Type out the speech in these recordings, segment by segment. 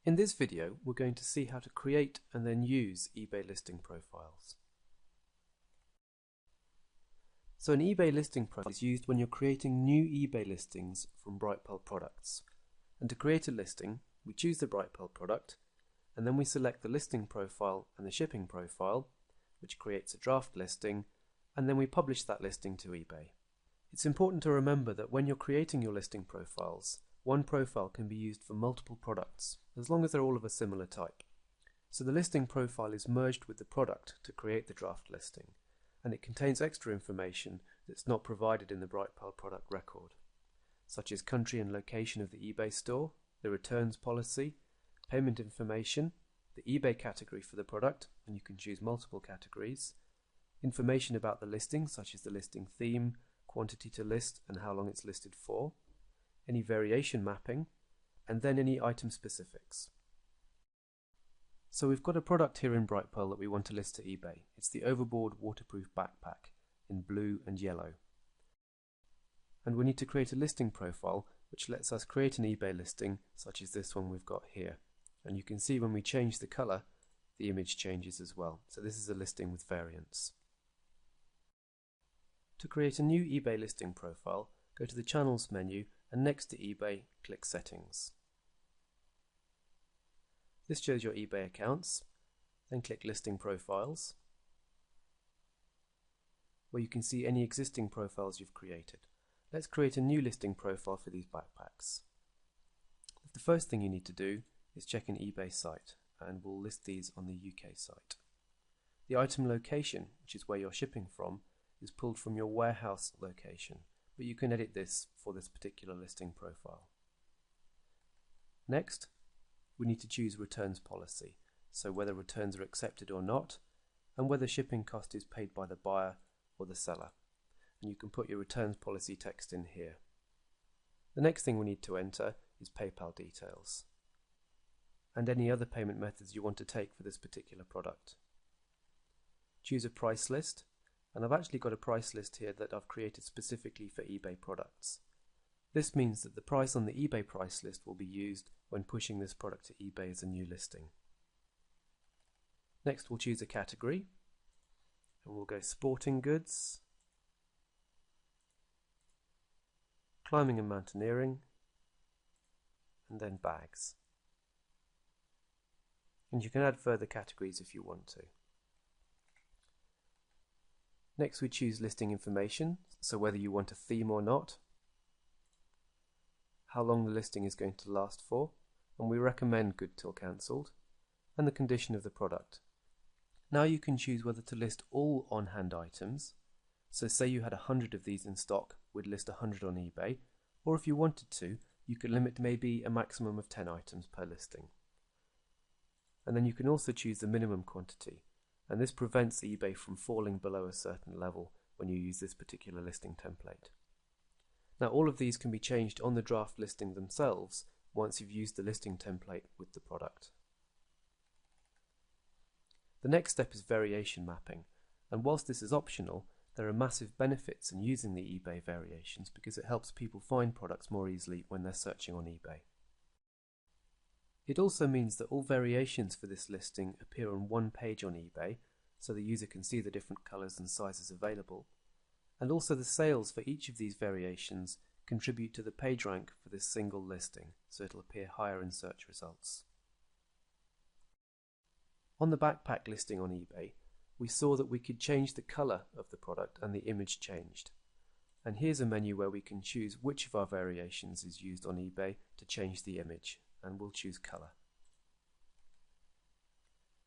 In this video, we're going to see how to create and then use eBay listing profiles. So an eBay listing profile is used when you're creating new eBay listings from Brightpearl products. And to create a listing, we choose the Brightpearl product, and then we select the listing profile and the shipping profile, which creates a draft listing, and then we publish that listing to eBay. It's important to remember that when you're creating your listing profiles, one profile can be used for multiple products, as long as they're all of a similar type. So the listing profile is merged with the product to create the draft listing, and it contains extra information that's not provided in the Brightpearl product record, such as country and location of the eBay store, the returns policy, payment information, the eBay category for the product, and you can choose multiple categories, information about the listing, such as the listing theme, quantity to list, and how long it's listed for, any variation mapping, and then any item specifics. So we've got a product here in Brightpearl that we want to list to eBay. It's the Overboard waterproof backpack in blue and yellow. And we need to create a listing profile which lets us create an eBay listing such as this one we've got here. And you can see when we change the colour, the image changes as well. So this is a listing with variants. To create a new eBay listing profile, go to the Channels menu and next to eBay, click Settings. This shows your eBay accounts, then click Listing Profiles, where you can see any existing profiles you've created. Let's create a new listing profile for these backpacks. The first thing you need to do is check an eBay site, and we'll list these on the UK site. The item location, which is where you're shipping from, is pulled from your warehouse location, but you can edit this for this particular listing profile. Next, we need to choose returns policy, so whether returns are accepted or not, and whether shipping cost is paid by the buyer or the seller. And you can put your returns policy text in here. The next thing we need to enter is PayPal details, and any other payment methods you want to take for this particular product. Choose a price list, and I've actually got a price list here that I've created specifically for eBay products. This means that the price on the eBay price list will be used when pushing this product to eBay as a new listing. Next we'll choose a category, and we'll go sporting goods, climbing and mountaineering, and then bags. And you can add further categories if you want to. Next we choose listing information, so whether you want a theme or not, how long the listing is going to last for, and we recommend good till cancelled, and the condition of the product. Now you can choose whether to list all on-hand items, so say you had 100 of these in stock, we'd list 100 on eBay, or if you wanted to, you could limit maybe a maximum of 10 items per listing. And then you can also choose the minimum quantity, and this prevents eBay from falling below a certain level when you use this particular listing template. Now all of these can be changed on the draft listing themselves once you've used the listing template with the product. The next step is variation mapping, and whilst this is optional, there are massive benefits in using the eBay variations because it helps people find products more easily when they're searching on eBay. It also means that all variations for this listing appear on one page on eBay, so the user can see the different colours and sizes available, and also the sales for each of these variations contribute to the page rank for this single listing, so it'll appear higher in search results. On the backpack listing on eBay, we saw that we could change the colour of the product and the image changed. And here's a menu where we can choose which of our variations is used on eBay to change the image, and we'll choose colour.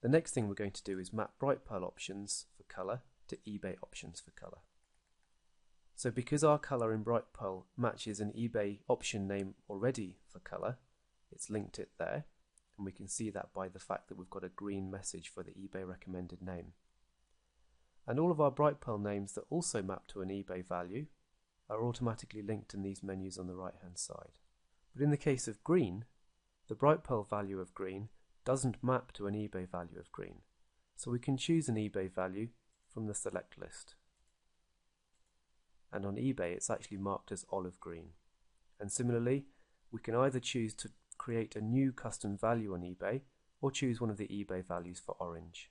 The next thing we're going to do is map Brightpearl options for colour to eBay options for colour. So because our colour in Brightpearl matches an eBay option name already for colour, it's linked it there, and we can see that by the fact that we've got a green message for the eBay recommended name. And all of our Brightpearl names that also map to an eBay value are automatically linked in these menus on the right hand side. But in the case of green, the Brightpearl value of green doesn't map to an eBay value of green, so we can choose an eBay value from the select list. And on eBay it's actually marked as olive green. And similarly, we can either choose to create a new custom value on eBay or choose one of the eBay values for orange.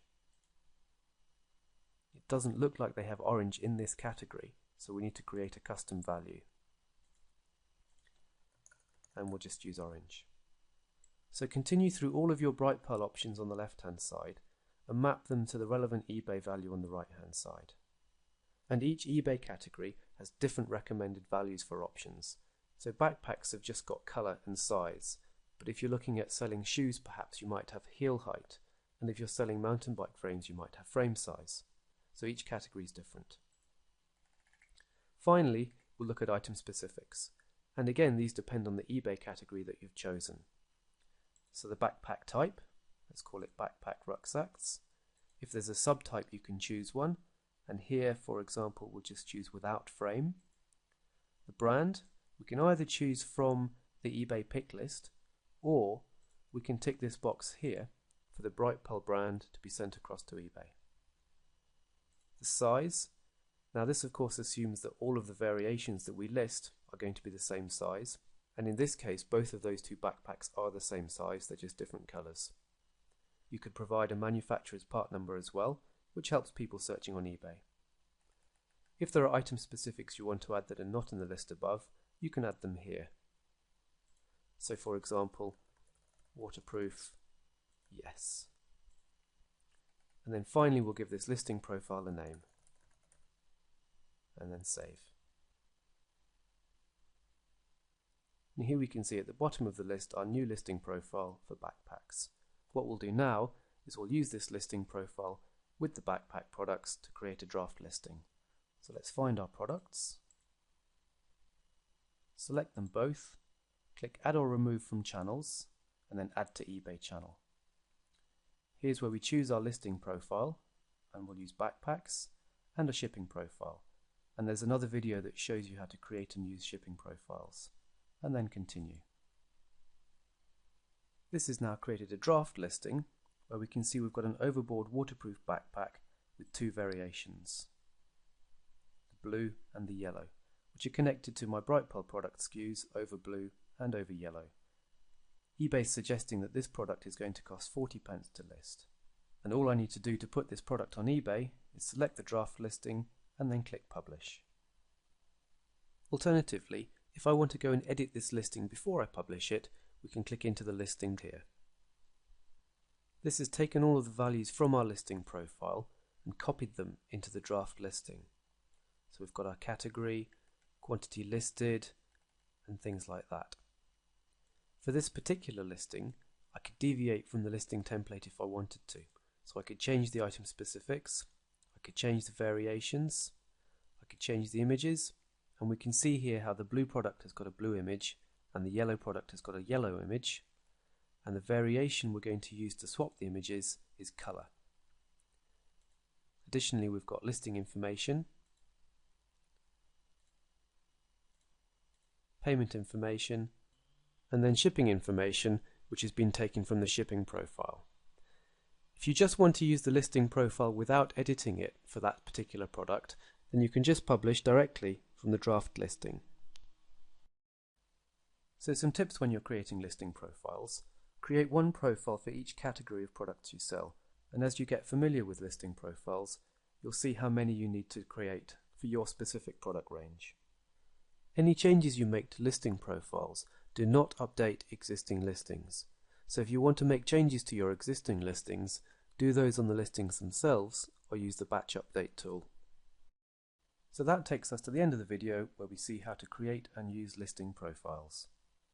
It doesn't look like they have orange in this category, so we need to create a custom value. And we'll just use orange. So continue through all of your Brightpearl options on the left hand side and map them to the relevant eBay value on the right hand side. And each eBay category has different recommended values for options. So backpacks have just got colour and size, but if you're looking at selling shoes, perhaps you might have heel height, and if you're selling mountain bike frames, you might have frame size. So each category is different. Finally, we'll look at item specifics, and again these depend on the eBay category that you've chosen. So the backpack type, let's call it backpack rucksacks. If there's a subtype, you can choose one, and here for example we'll just choose without frame. The brand, we can either choose from the eBay pick list, or we can tick this box here for the Brightpearl brand to be sent across to eBay. The size, now this of course assumes that all of the variations that we list are going to be the same size, and in this case both of those two backpacks are the same size, they're just different colours. You could provide a manufacturer's part number as well, which helps people searching on eBay. If there are item specifics you want to add that are not in the list above, you can add them here. So for example, waterproof, yes. And then finally we'll give this listing profile a name. And then save. And here we can see at the bottom of the list our new listing profile for backpacks. What we'll do now is we'll use this listing profile with the backpack products to create a draft listing. So let's find our products, select them both, click Add or Remove from Channels, and then Add to eBay Channel. Here's where we choose our listing profile, and we'll use backpacks and a shipping profile. And there's another video that shows you how to create and use shipping profiles. And then continue. This has now created a draft listing where we can see we've got an overboard waterproof backpack with two variations, the blue and the yellow, which are connected to my Brightpearl product SKUs over blue and over yellow. eBay is suggesting that this product is going to cost 40 pence to list. And all I need to do to put this product on eBay is select the draft listing and then click Publish. Alternatively, if I want to go and edit this listing before I publish it, we can click into the listing here. This has taken all of the values from our listing profile and copied them into the draft listing. So we've got our category, quantity listed, and things like that. For this particular listing, I could deviate from the listing template if I wanted to. So I could change the item specifics, I could change the variations, I could change the images, and we can see here how the blue product has got a blue image and the yellow product has got a yellow image, and the variation we're going to use to swap the images is colour. Additionally, we've got listing information, payment information, and then shipping information, which has been taken from the shipping profile. If you just want to use the listing profile without editing it for that particular product, then you can just publish directly from the draft listing. So some tips when you're creating listing profiles. Create one profile for each category of products you sell, and as you get familiar with listing profiles, you'll see how many you need to create for your specific product range. Any changes you make to listing profiles do not update existing listings. So if you want to make changes to your existing listings, do those on the listings themselves or use the batch update tool. So that takes us to the end of the video where we see how to create and use listing profiles.